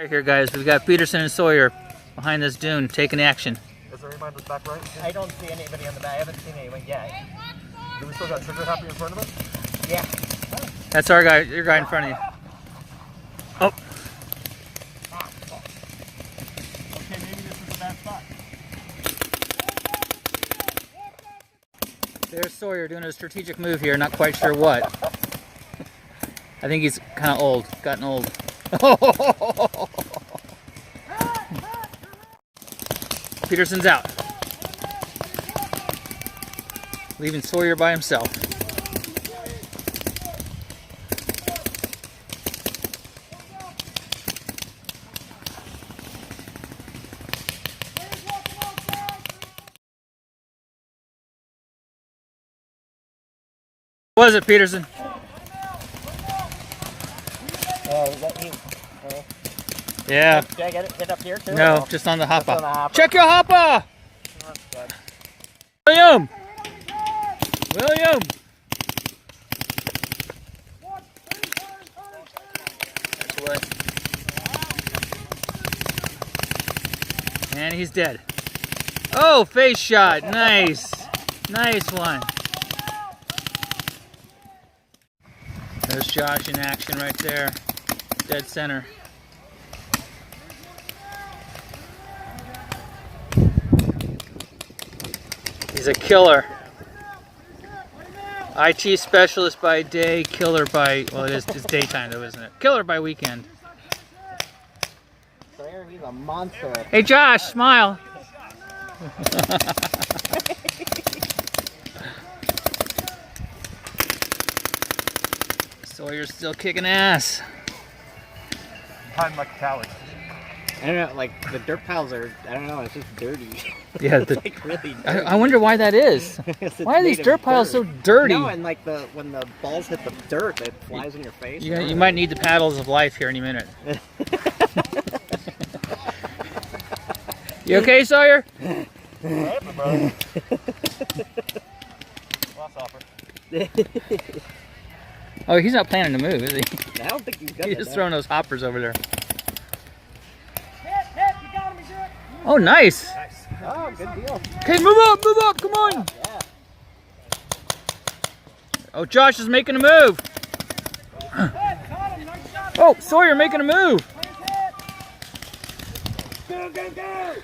Right here, guys, we've got Peterson and Sawyer behind this dune taking action. Is there anybody in the back right? I don't see anybody on the back. I haven't seen anyone yet. Do we still got Trigger Happy in front of us? Yeah. That's our guy, your guy in front of you. Oh. Okay, maybe this is a bad spot. There's Sawyer doing a strategic move here, not quite sure what. I think he's kind of old, gotten old. Peterson's out. Leaving Sawyer by himself. What was it, Peterson? Is that you? Yeah. Did I get it up here too? No, just on the hopper. On the hopper. Check your hopper! William! William! That's what. And he's dead. Oh, face shot. Nice. Nice one. There's Josh in action right there. Dead center. He's a killer. IT specialist by day, killer by, well, it's daytime though, isn't it? Killer by weekend. Sawyer, he's a monster. Hey Josh, smile. Sawyer's still kicking ass. Behind like a coward. I don't know, like the dirt piles are, I don't know, it's just dirty. Yeah, It's like really dirty. I wonder why that is. Why are these dirt piles so dirty? No, and like when the balls hit the dirt, it flies in your face. You might need the paddles of life here any minute. You okay, Sawyer? Whatever, bro. Lost offer. Oh, he's not planning to move, is he? I don't think he's good. He's just throwing those hoppers over there. Oh, nice. Nice. Oh, good deal. Okay, move up, come on. Yeah. Oh, Josh is making a move. Oh, Sawyer making a move. Go, go, go!